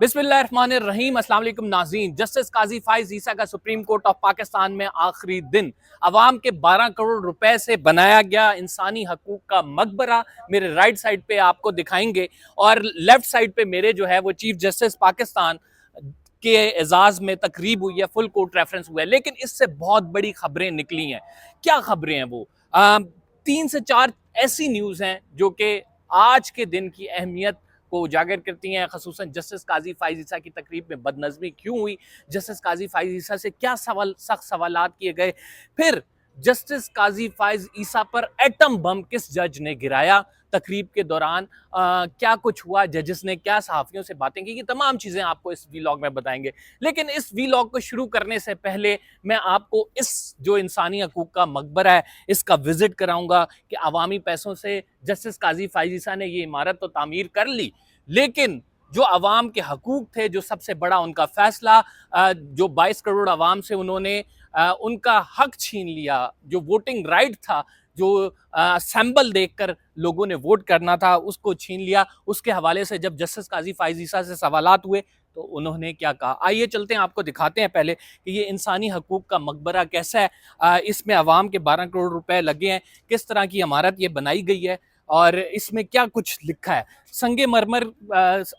बिस्मिल्लाहिर्रहमानिर्रहीम। अस्सलाम वालेकुम नाज़रीन। जस्टिस काजी फाइज ईसा का सुप्रीम कोर्ट ऑफ पाकिस्तान में आखिरी दिन। अवाम के 12 करोड़ रुपए से बनाया गया इंसानी हकूक का मकबरा मेरे राइट साइड पे आपको दिखाएंगे और लेफ्ट साइड पे मेरे जो है वो चीफ जस्टिस पाकिस्तान के एजाज में तकरीब हुई है, फुल कोर्ट रेफरेंस हुआ है। लेकिन इससे बहुत बड़ी खबरें निकली हैं। क्या खबरें हैं वो? 3 से 4 ऐसी न्यूज़ हैं जो कि आज के दिन की अहमियत को उजागर करती हैं। खसूसन जस्टिस काजी फाइज ईसा की तकरीब में बदनज़मी क्यों हुई, जस्टिस काजी फाइज ईसा से क्या सख्त सवालात किए गए, फिर जस्टिस काजी फाइज ईसा पर एटम बम किस जज ने गिराया तकरीब के दौरान, क्या कुछ हुआ, जजेस ने क्या सहाफ़ियों से बातें की, ये तमाम चीज़ें आपको इस वीलॉग में बताएंगे। लेकिन इस वीलॉग को शुरू करने से पहले मैं आपको इस जो इंसानी हकूक का मकबरा है इसका विजिट कराऊंगा कि अवामी पैसों से जस्टिस काजी फाइज ईसा ने ये इमारत तो तामीर कर ली, लेकिन जो अवाम के हकूक थे, जो सबसे बड़ा उनका फैसला, जो 22 करोड़ अवाम से उन्होंने उनका हक छीन लिया, जो वोटिंग राइट था, जो सैंबल देखकर लोगों ने वोट करना था, उसको छीन लिया। उसके हवाले से जब जस्टिस काजी फाइज ईसा से सवालात हुए तो उन्होंने क्या कहा, आइए चलते हैं, आपको दिखाते हैं पहले कि ये इंसानी हकूक का मकबरा कैसा है। इसमें अवाम के 12 करोड़ रुपए लगे हैं, किस तरह की इमारत ये बनाई गई है और इसमें क्या कुछ लिखा है। संगे मरमर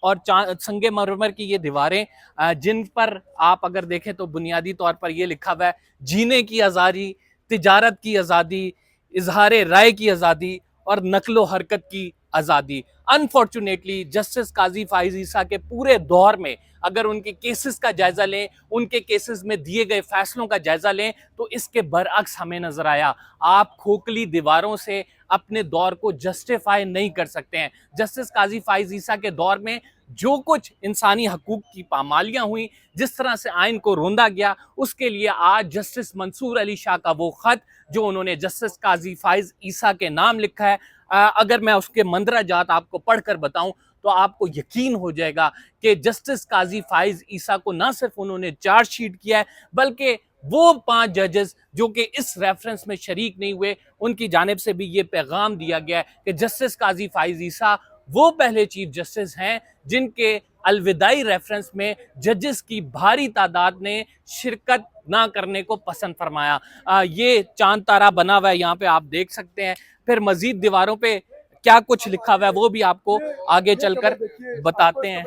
और संगे मरमर की ये दीवारें, जिन पर आप अगर देखें तो बुनियादी तौर पर ये लिखा हुआ है जीने की आज़ादी, तिजारत की आज़ादी, इजहार राय की आज़ादी और नकलो हरकत की आज़ादी। अनफॉर्चुनेटली जस्टिस काजी फाइज ईसा के पूरे दौर में अगर उनके केसेस का जायजा लें, उनके केसेस में दिए गए फैसलों का जायजा लें, तो इसके बरअक्स हमें नजर आया। आप खोखली दीवारों से अपने दौर को जस्टिफाई नहीं कर सकते हैं। जस्टिस काजी फाइज ईसा के दौर में जो कुछ इंसानी हकूक की पामालियां हुई, जिस तरह से आइन को रोंदा गया, उसके लिए आज जस्टिस मंसूर अली शाह का वो खत जो उन्होंने जस्टिस काजी फाइज ईसा के नाम लिखा है, अगर मैं उसके मंदरा जात आपको पढ़कर बताऊं तो आपको यकीन हो जाएगा कि जस्टिस काजी फाइज ईसा को ना सिर्फ उन्होंने चार्जशीट किया है, बल्कि वो 5 जजेस जो कि इस रेफरेंस में शरीक नहीं हुए, उनकी जानिब से भी ये पैगाम दिया गया है कि जस्टिस काजी फाइज ईसा वो पहले चीफ जस्टिस हैं जिनके अलविदाई रेफरेंस में जजेस की भारी तादाद ने शिरकत ना करने को पसंद फरमाया। ये चांद तारा बना हुआ है, यहाँ पे आप देख सकते हैं। फिर मजीद दीवारों पे क्या कुछ लिखा हुआ है वो भी आपको आगे चलकर बताते हैं।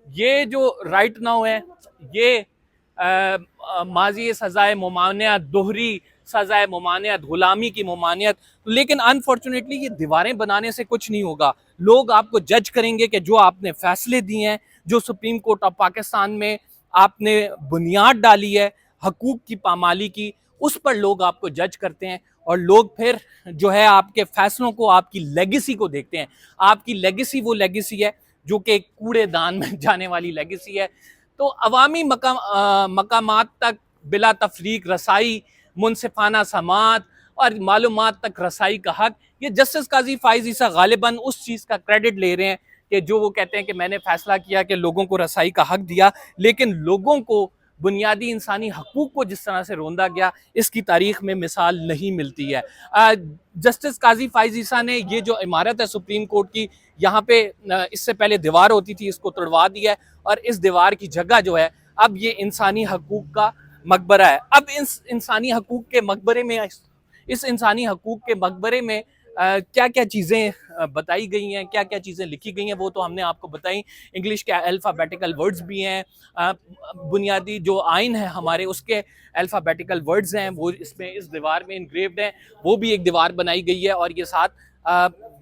ये जो राइट नाउ है ये माजी सजाए ममानियत, दोहरी सजाए ममानियत, गुलामी की ममानियत। लेकिन अनफॉर्चुनेटली ये दीवारें बनाने से कुछ नहीं होगा। लोग आपको जज करेंगे कि जो आपने फैसले दिए हैं, जो सुप्रीम कोर्ट ऑफ पाकिस्तान में आपने बुनियाद डाली है हकूक की पामाली की, उस पर लोग आपको जज करते हैं और लोग फिर जो है आपके फैसलों को, आपकी लेगेसी को देखते हैं। आपकी लेगेसी वो लेगेसी है जो कि कूड़ेदान में जाने वाली लेगेसी है। तो अवामी मकामात तक बिला तफरीक रसाई, मुनसिफाना समात और मालूमात तक रसाई का हक, ये जस्टिस काजी फाइज ईसा गालिबन उस चीज़ का क्रेडिट ले रहे हैं कि जो वो कहते हैं कि मैंने फैसला किया कि लोगों को रसाई का हक दिया, लेकिन लोगों को बुनियादी इंसानी हकूक को जिस तरह से रोंदा गया, इसकी तारीख में मिसाल नहीं मिलती है। जस्टिस काजी फाइज ईसा ने ये जो इमारत है सुप्रीम कोर्ट की, यहाँ पे इससे पहले दीवार होती थी, इसको तोड़वा दिया है और इस दीवार की जगह जो है अब ये इंसानी हकूक का मकबरा है। अब इस इंसानी हकूक के मकबरे में, इस इंसानी हकूक के मकबरे में क्या क्या चीज़ें बताई गई हैं, क्या क्या चीज़ें लिखी गई हैं, वो तो हमने आपको बताई। इंग्लिश के अल्फ़ाबेटिकल वर्ड्स भी हैं, बुनियादी जो आइन है हमारे उसके अल्फ़ाबेटिकल वर्ड्स हैं, वो इसमें इस दीवार में इनग्रेव्ड हैं। वो भी एक दीवार बनाई गई है और ये साथ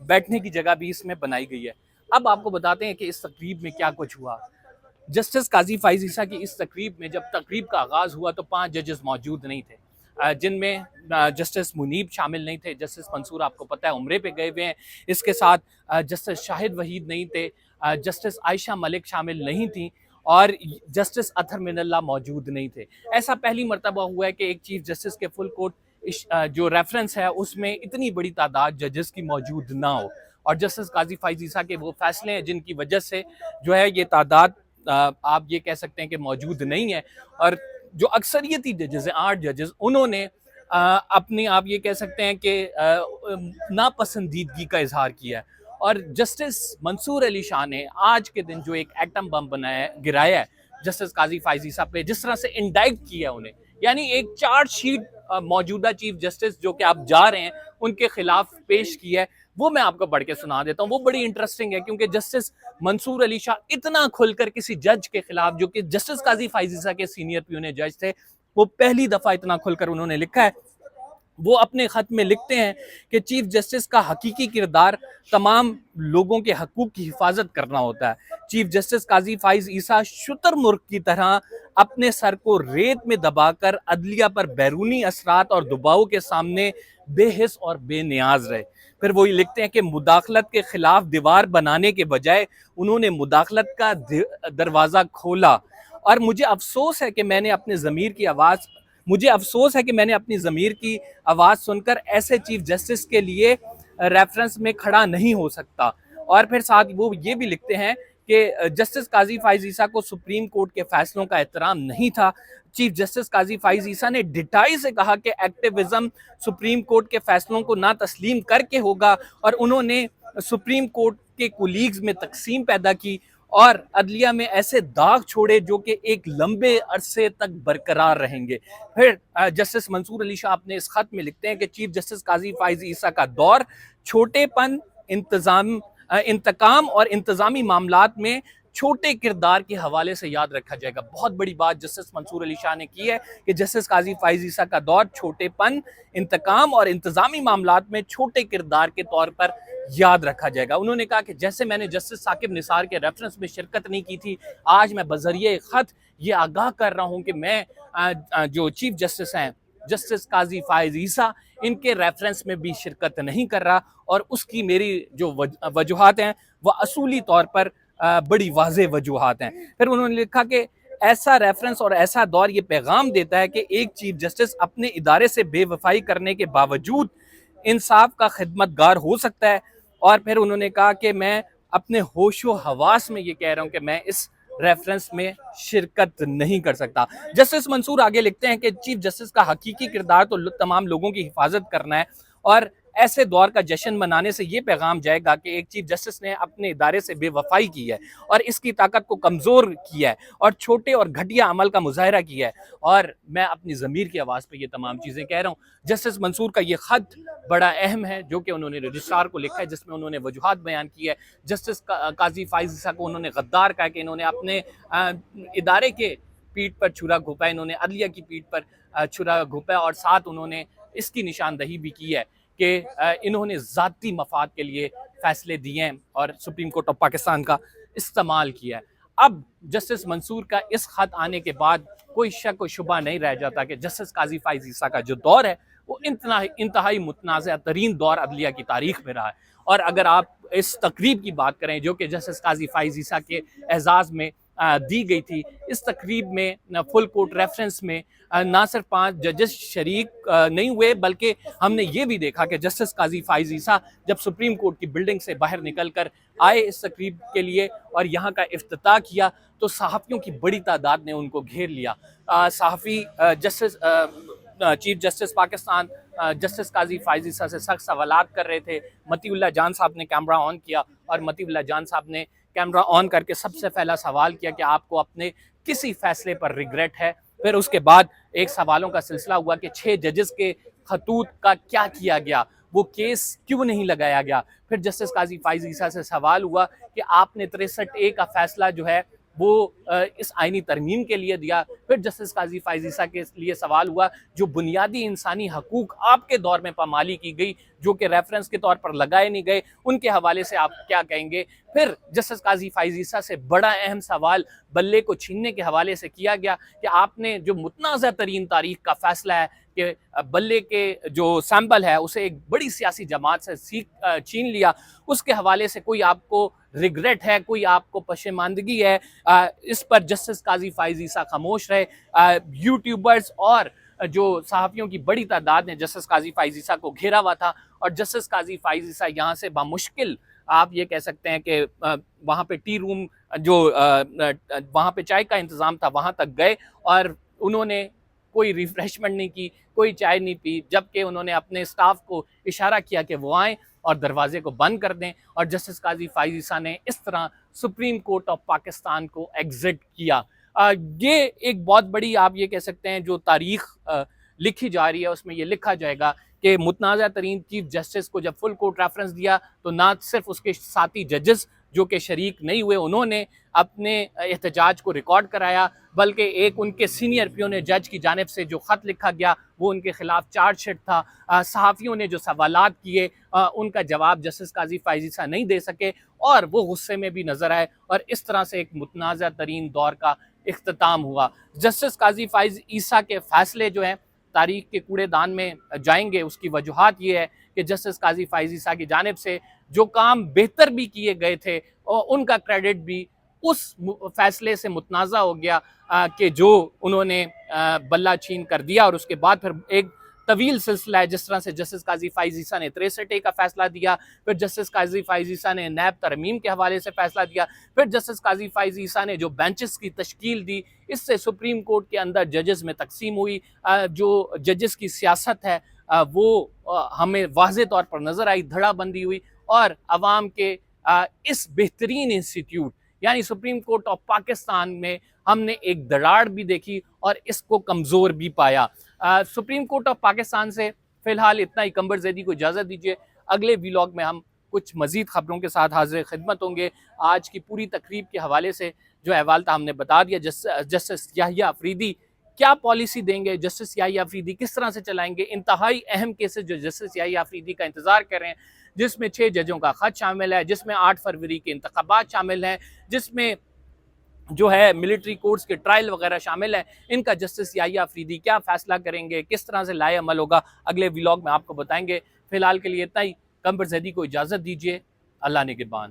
बैठने की जगह भी इसमें बनाई गई है। अब आपको बताते हैं कि इस तकरीब में क्या कुछ हुआ। जस्टिस काजी फाइज ईसा की इस तकरीब में जब तकरीब का आगाज़ हुआ तो 5 जजेस मौजूद नहीं थे, जिनमें जस्टिस मुनीब शामिल नहीं थे। जस्टिस मंसूर आपको पता है उम्रे पे गए हुए हैं। इसके साथ जस्टिस शाहिद वहीद नहीं थे, जस्टिस आयशा मलिक शामिल नहीं थी और जस्टिस अतहर मिनल्ला मौजूद नहीं थे। ऐसा पहली मरतबा हुआ है कि एक चीफ जस्टिस के फुल कोर्ट जो रेफरेंस है उसमें इतनी बड़ी तादाद जजेस की मौजूद ना हो, और जस्टिस काजी फाइज ईसा के वो फैसले हैं जिनकी वजह से जो है ये तादाद आप ये कह सकते हैं कि मौजूद नहीं है। और जो अक्सरियती जजेस हैं, 8 जजेस, उन्होंने अपनी आप ये कह सकते हैं कि नापसंदीदगी का इजहार किया है और जस्टिस मंसूर अली शाह ने आज के दिन जो एक एटम बम गिराया है जस्टिस काजी फाइज ईसा पे, जिस तरह से इंडाइक्ट किया उन्हें, यानी एक चार्जशीट मौजूदा चीफ जस्टिस जो कि आप जा रहे हैं उनके खिलाफ पेश की है, वो मैं आपको पढ़ के सुना देता हूँ। वो बड़ी इंटरेस्टिंग है क्योंकि जस्टिस मंसूर अली शाह इतना खुलकर किसी जज के खिलाफ, जो कि जस्टिस काजी फाइज ईसा के सीनियर प्यून जज थे, वो पहली दफा इतना खुलकर उन्होंने लिखा है। वो अपने खत में लिखते हैं कि चीफ जस्टिस का हकीकी किरदार तमाम लोगों के हकूक की हिफाजत करना होता है। चीफ जस्टिस काजी फाइज ईसा शुतुरमुर्ग की तरह अपने सर को रेत में दबाकर अदलिया पर बैरूनी असरात और दबाव के सामने बेहिस और बेनियाज रहे। फिर वही लिखते हैं कि मुदाखलत के खिलाफ दीवार बनाने के बजाय उन्होंने मुदाखलत का दरवाज़ा खोला, और मुझे अफसोस है कि मैंने अपनी ज़मीर की आवाज़ सुनकर ऐसे चीफ जस्टिस के लिए रेफरेंस में खड़ा नहीं हो सकता। और फिर साथ वो ये भी लिखते हैं कि जस्टिस काजी फाइज ईसा को सुप्रीम कोर्ट के फैसलों का एहतराम नहीं था। चीफ जस्टिस काजी फाइज ईसा ने डिटाई से कहा कि एक्टिविज्म सुप्रीम कोर्ट के फैसलों को ना तस्लीम करके होगा, और उन्होंने सुप्रीम कोर्ट के कुलीग्स में तकसीम पैदा की और अदलिया में ऐसे दाग छोड़े जो कि एक लंबे अरसे तक बरकरार रहेंगे। फिर जस्टिस मंसूर अली शाह अपने इस खत में लिखते हैं कि चीफ जस्टिस काजी फाइज ईसा का दौर छोटेपन, इंतकाम और इंतजामी मामलात में छोटे किरदार के हवाले से याद रखा जाएगा। बहुत बड़ी बात जस्टिस मंसूर अली शाह ने की है कि जस्टिस काजी फाइज ईसा का दौर छोटेपन, इंतकाम और इंतजामी मामलात में छोटे किरदार के तौर पर याद रखा जाएगा। उन्होंने कहा कि जैसे मैंने जस्टिस साकिब निसार के रेफरेंस में शिरकत नहीं की थी, आज मैं बजरिए खत ये आगाह कर रहा हूं कि मैं जो चीफ जस्टिस हैं जस्टिस काजी फाइज ईसा, इनके रेफरेंस में भी शिरकत नहीं कर रहा, और उसकी मेरी जो वजूहात हैं वह असूली तौर पर बड़ी वाज़ेह वजूहात हैं। फिर उन्होंने लिखा कि ऐसा रेफरेंस और ऐसा दौर ये पैगाम देता है कि एक चीफ जस्टिस अपने इदारे से बेवफाई करने के बावजूद इंसाफ का खिदमतगार हो सकता है। और फिर उन्होंने कहा कि मैं अपने होशो हवास में ये कह रहा हूं कि मैं इस रेफरेंस में शिरकत नहीं कर सकता। जस्टिस मंसूर आगे लिखते हैं कि चीफ जस्टिस का हकीकी किरदार तो तमाम लोगों की हिफाजत करना है, और ऐसे दौर का जश्न मनाने से ये पैगाम जाएगा कि एक चीफ जस्टिस ने अपने इदारे से बेवफाई की है और इसकी ताकत को कमज़ोर किया है और छोटे और घटिया अमल का मुजाहरा किया है। और मैं अपनी ज़मीर की आवाज़ पे ये तमाम चीज़ें कह रहा हूँ। जस्टिस मंसूर का ये ख़त बड़ा अहम है जो कि उन्होंने रजिस्ट्रार को लिखा है, जिसमें उन्होंने वजूहात बयान की है। जस्टिस काजी फाइज ईसा को उन्होंने गद्दार कहा कि इन्होंने अपने इदारे के पीठ पर छुरा घोंपा, इन्होंने अदलिया की पीठ पर छुरा घोंपा, और साथ उन्होंने इसकी निशानदही भी की है कि इन्होंने ज़ाती मफाद के लिए फ़ैसले दिए हैं और सुप्रीम कोर्ट ऑफ पाकिस्तान का इस्तेमाल किया है। अब जस्टिस मंसूर का इस खत आने के बाद कोई शक व शुबा नहीं रह जाता कि जस्टिस काजी फाइज ईसा का जो दौर है वो इंतहाई मुतनाज़ा तरीन दौर अदलिया की तारीख में रहा है। और अगर आप इस तकरीब की बात करें जो कि जस्टिस काजी फाइज ईसा के एजाज़ में दी गई थी, इस तकरीब में फुल कोर्ट रेफरेंस में ना सिर्फ 5 जजेस शरीक नहीं हुए, बल्कि हमने ये भी देखा कि जस्टिस काजी फाइज ईसा जब सुप्रीम कोर्ट की बिल्डिंग से बाहर निकल कर आए इस तकरीब के लिए और यहाँ का इफ्तिताह किया, तो सहाफ़ियों की बड़ी तादाद ने उनको घेर लिया। सहाफ़ी चीफ जस्टिस पाकिस्तान जस्टिस काजी फाइज ईसा से सख्त सवालात कर रहे थे। मतीउल्लाह जान साहब ने कैमरा ऑन किया और मतीउल्लाह जान साहब ने कैमरा ऑन करके सबसे पहला सवाल किया कि आपको अपने किसी फैसले पर रिग्रेट है। फिर उसके बाद एक सवालों का सिलसिला हुआ कि 6 जजेस के खतूत का क्या किया गया, वो केस क्यों नहीं लगाया गया। फिर जस्टिस काजी फाइज ईसा से सवाल हुआ कि आपने 63A का फैसला जो है वो इस आईनी तरमीम के लिए दिया। फिर जस्टिस काजी फाइज ईसा के लिए सवाल हुआ जो बुनियादी इंसानी हकूक आपके दौर में पामाली की गई, जो कि रेफरेंस के तौर पर लगाए नहीं गए, उनके हवाले से आप क्या कहेंगे। फिर जस्टिस काजी फाइज ईसा से बड़ा अहम सवाल बल्ले को छीनने के हवाले से किया गया कि आपने जो मुतनाज़ा तरीन तारीख का फैसला है कि बल्ले के जो सैंपल है उसे एक बड़ी सियासी जमात से छीन लिया, उसके हवाले से कोई आपको रिग्रेट है, कोई आपको पशेमानदगी है। इस पर जस्टिस काजी फाइज ईसा खामोश रहे। यूट्यूबर्स और जो सहाफ़ियों की बड़ी तादाद ने जस्टिस काजी फाइज ईसा को घेरा हुआ था और जस्टिस काजी फाइज ईसा यहाँ से बामुश्किल आप ये कह सकते हैं कि वहाँ पे टी रूम जो वहाँ पे चाय का इंतज़ाम था वहाँ तक गए और उन्होंने कोई रिफ्रेशमेंट नहीं की, कोई चाय नहीं पी, जबकि उन्होंने अपने स्टाफ को इशारा किया कि वो आएँ। और दरवाजे को बंद कर दें। और जस्टिस काजी फाइज ईसा ने इस तरह सुप्रीम कोर्ट ऑफ पाकिस्तान को एग्जिट किया। ये एक बहुत बड़ी, आप ये कह सकते हैं, जो तारीख लिखी जा रही है उसमें ये लिखा जाएगा कि मुतनाज़ा तरीन चीफ जस्टिस को जब फुल कोर्ट रेफरेंस दिया तो ना सिर्फ उसके साथी जजेस जो कि शरीक नहीं हुए उन्होंने अपने एहतजाज को रिकॉर्ड कराया, बल्कि एक उनके सीनियर पियोन जज की जानिब से जो ख़त लिखा गया वो उनके खिलाफ चार्जशीट था। सहाफ़ियों ने जो सवालात किए उनका जवाब जस्टिस काजी फाइज ईसा नहीं दे सके और वो गुस्से में भी नज़र आए और इस तरह से एक मुतनाज़ा तरीन दौर का इख्तिताम हुआ। जस्टिस काजी फाइज ईसा के फ़ैसले जो हैं तारीख के कूड़ेदान में जाएंगे। उसकी वजूहात ये है कि जस्टिस काजी फाइज ईसा की जानिब से जो काम बेहतर भी किए गए थे और उनका क्रेडिट भी उस फैसले से मुतनाज़ा हो गया कि जो उन्होंने बल्ला छीन कर दिया। और उसके बाद फिर एक तवील सिलसिला है, जिस तरह से जस्टिस काजी फाइज ईसा ने 63A का फैसला दिया, फिर जस्टिस काजी फाइज ईसा ने नैब तरमीम के हवाले से फैसला दिया, फिर जस्टिस काजी फाइज ईसा ने जो बेंचेस की तश्कील दी, इससे सुप्रीम कोर्ट के अंदर जजेस में तकसीम हुई। जो जजेस की सियासत है वो हमें वाज़े तौर पर नज़र आई, धड़ाबंदी हुई और अवाम के इस बेहतरीन इंस्टीट्यूट यानी सुप्रीम कोर्ट ऑफ पाकिस्तान में हमने एक दरार भी देखी और इसको कमज़ोर भी पाया। सुप्रीम कोर्ट ऑफ पाकिस्तान से फ़िलहाल इतना ही। कंबर ज़ैदी को इजाज़त दीजिए, अगले व्लॉग में हम कुछ मज़ीद ख़बरों के साथ हाज़िर खिदमत होंगे। आज की पूरी तकरीब के हवाले से जो अहवाल था हमने बता दिया। जस्टिस याहिया अफरीदी क्या पॉलिसी देंगे, जस्टिस याहिया अफरीदी किस तरह से चलाएंगे, इंतहाई अहम केसेस जो जस्टिस याहिया अफरीदी का इंतज़ार कर रहे हैं, जिसमें 6 जजों का ख़त शामिल है, जिसमें 8 फरवरी के इंतखाबात शामिल हैं, जिसमें जो है मिलिट्री कोर्ट्स के ट्रायल वगैरह शामिल है। इनका जस्टिस याहिया अफरीदी क्या फ़ैसला करेंगे, किस तरह से लाए अमल होगा, अगले व्लॉग में आपको बताएंगे। फ़िलहाल के लिए इतना ही। कंबर ज़ैदी को इजाज़त दीजिए। अल्लाह निगहबान।